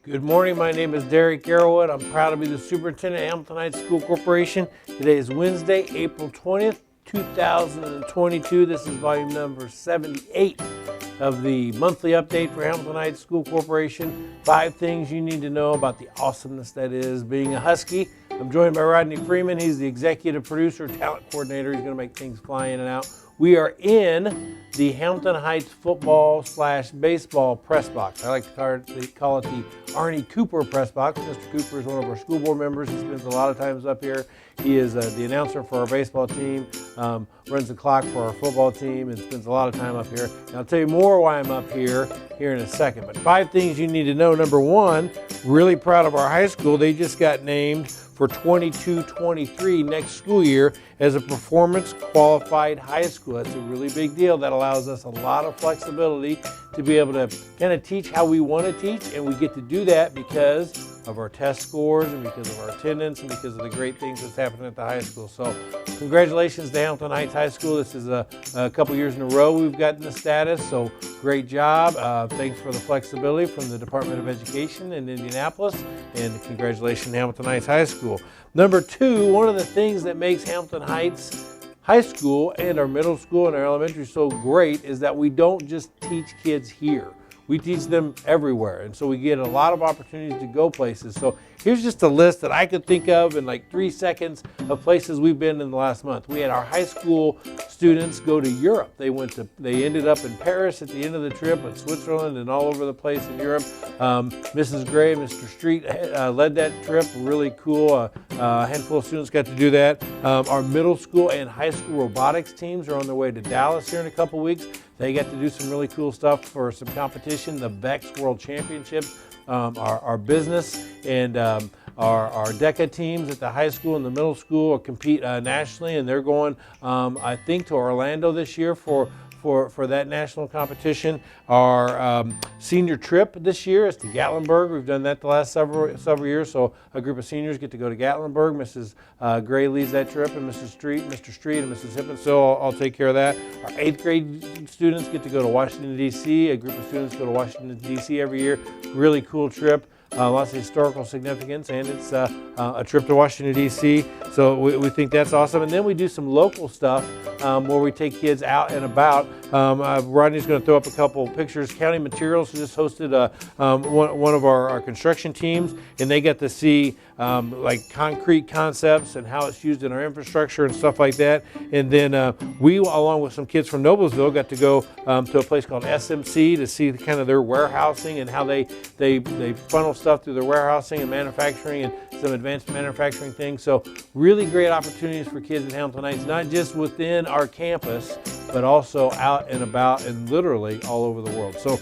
Good morning, my name is Derek Arrowood. I'm proud to be the superintendent at Hamilton Heights School Corporation. Today is Wednesday, April 20th, 2022. This is volume number 78 of the monthly update for Hamilton Heights School Corporation. 5 things you need to know about the awesomeness that is being a Husky. I'm joined by Rodney Freeman. He's the executive producer, talent coordinator. He's going to make things fly in and out. We are in the Hamilton Heights football/baseball press box. I like to call it the Arnie Cooper press box. Mr. Cooper is one of our school board members. He spends a lot of times up here. He is the announcer for our baseball team, runs the clock for our football team, and spends a lot of time up here. And I'll tell you more why I'm up here in a second. But 5 things you need to know. Number 1, really proud of our high school. They just got named for 22-23 next school year as a performance qualified high school. That's a really big deal. That allows us a lot of flexibility to be able to kind of teach how we want to teach, and we get to do that because of our test scores and because of our attendance and because of the great things that's happening at the high school. So congratulations to Hamilton Heights High School. This is a couple years in a row we've gotten the status, so great job. Thanks for the flexibility from the Department of Education in Indianapolis, and congratulations to Hamilton Heights High School. Number 2, one of the things that makes Hamilton Heights High School and our middle school and our elementary so great is that we don't just teach kids here. We teach them everywhere, and so we get a lot of opportunities to go places. So here's just a list that I could think of in like 3 seconds of places we've been in the last month. We had our high school students go to Europe. They ended up in Paris at the end of the trip, in Switzerland, and all over the place in Europe. Mrs. Gray, Mr. Street led that trip. Really cool. A handful of students got to do that. Our middle school and high school robotics teams are on their way to Dallas here in a couple weeks. They got to do some really cool stuff for some competition, the VEX World Championships, our business and our DECA teams at the high school and the middle school compete nationally, and they're going, I think, to Orlando this year for that national competition. Our senior trip this year is to Gatlinburg. We've done that the last several years, so a group of seniors get to go to Gatlinburg. Mrs. Gray leads that trip, and Mr. Street, and Mrs. Hippenstill, I'll take care of that. Our 8th grade students get to go to Washington, D.C. A group of students go to Washington, D.C. every year. Really cool trip. Lots of historical significance, and it's a trip to Washington, D.C., so we think that's awesome. And then we do some local stuff where we take kids out and about. Rodney's going to throw up a couple pictures. County Materials just hosted one of our construction teams, and they get to see like concrete concepts and how it's used in our infrastructure and stuff like that. And then we, along with some kids from Noblesville, got to go to a place called SMC to see kind of their warehousing and how they funnel stuff through their warehousing and manufacturing and some advanced manufacturing things. So really great opportunities for kids in Hamilton Heights, not just within our campus, but also out and about and literally all over the world. So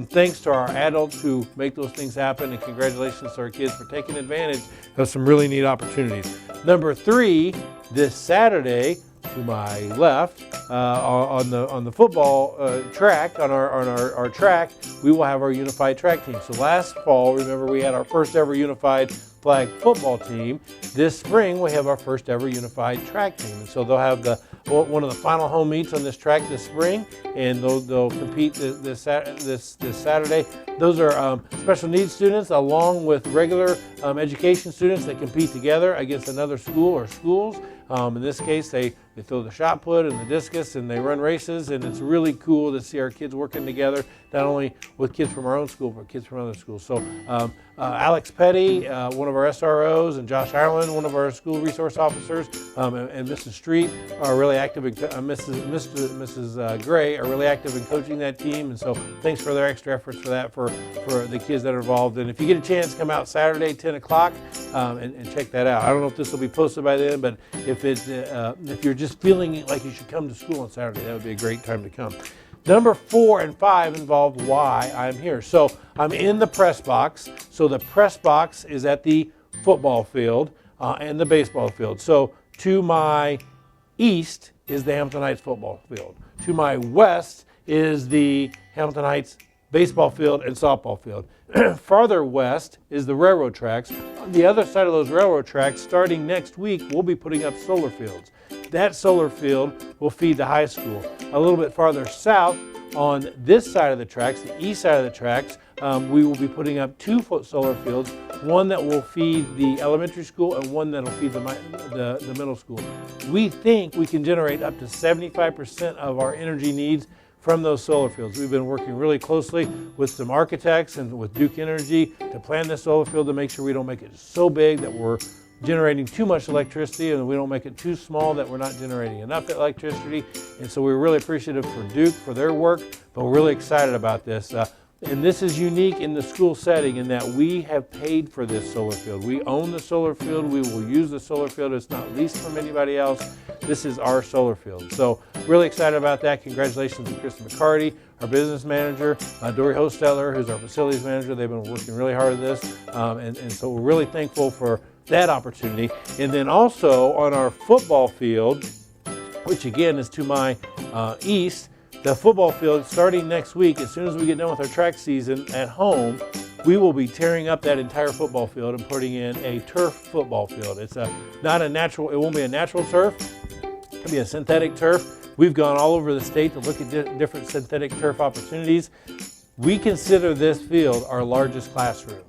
thanks to our adults who make those things happen, and congratulations to our kids for taking advantage of some really neat opportunities. Number 3, this Saturday, to my left, on the football track, on our track, we will have our unified track team. So last fall, remember, we had our first ever unified flag football team. This spring, we have our first ever unified track team, and so they'll have one of the final home meets on this track this spring, and they'll compete this Saturday. Those are special needs students along with regular education students that compete together against another school or schools. In this case, they throw the shot put and the discus, and they run races, and it's really cool to see our kids working together, not only with kids from our own school, but kids from other schools. So Alex Petty, one of our SROs, and Josh Ireland, one of our school resource officers, and Mrs. Street are really active, Mrs. Gray are really active in coaching that team, and so thanks for their extra efforts for that, for the kids that are involved. And if you get a chance, come out Saturday, 10 o'clock, and check that out. I don't know if this will be posted by then, but if you're just feeling like you should come to school on Saturday, that would be a great time to come. Number 4 and 5 involve why I'm here. So I'm in the press box. So the press box is at the football field and the baseball field. So to my east is the Hamilton Heights football field. To my west is the Hamilton Heights baseball field and softball field. Farther west is the railroad tracks. On the other side of those railroad tracks, starting next week, we'll be putting up solar fields. That solar field will feed the high school. A little bit farther south, on this side of the tracks, the east side of the tracks, we will be putting up 2 solar fields, one that will feed the elementary school and one that will feed the middle school. We think we can generate up to 75% of our energy needs from those solar fields. We've been working really closely with some architects and with Duke Energy to plan this solar field to make sure we don't make it so big that we're generating too much electricity, and we don't make it too small that we're not generating enough electricity. And so we're really appreciative for Duke for their work, but we're really excited about this. And this is unique in the school setting in that we have paid for this solar field. We own the solar field. We will use the solar field. It's not leased from anybody else. This is our solar field. So really excited about that. Congratulations to Kristen McCarty, our business manager, Dory Hosteller, who's our facilities manager. They've been working really hard at this. And so we're really thankful for that opportunity. And then also on our football field, which again is to my east, the football field, starting next week, as soon as we get done with our track season at home, we will be tearing up that entire football field and putting in a turf football field. It's not a natural, it won't be a natural turf, it'll be a synthetic turf. We've gone all over the state to look at different synthetic turf opportunities. We consider this field our largest classroom.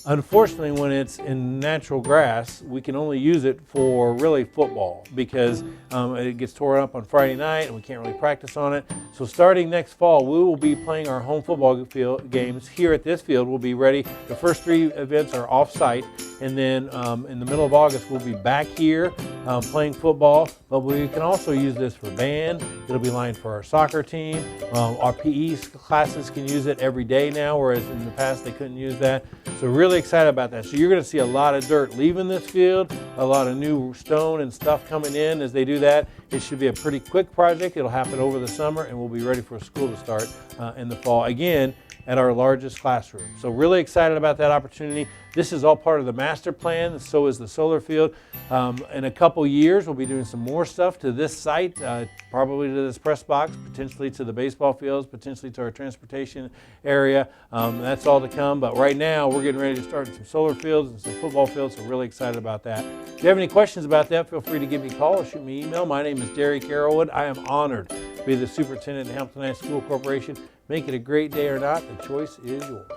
Unfortunately, when it's in natural grass, we can only use it for really football because it gets torn up on Friday night and we can't really practice on it. So starting next fall, we will be playing our home football field games here at this field. We'll be ready. The first 3 events are off-site, and then in the middle of August, we'll be back here playing football, but we can also use this for band. It'll be lined for our soccer team. Our PE classes can use it every day now, whereas in the past they couldn't use that. So really excited about that. So you're going to see a lot of dirt leaving this field, a lot of new stone and stuff coming in as they do that. It should be a pretty quick project. It'll happen over the summer, and we'll be ready for school to start in the fall. Again, at our largest classroom. So really excited about that opportunity. This is all part of the master plan, so is the solar field. In a couple years, we'll be doing some more stuff to this site, probably to this press box, potentially to the baseball fields, potentially to our transportation area. That's all to come, but right now we're getting ready to start some solar fields and some football fields, so really excited about that. If you have any questions about that, feel free to give me a call or shoot me an email. My name is Derek Arrowood. I am honored to be the superintendent of Hampton School Corporation. Make it a great day or not, the choice is yours.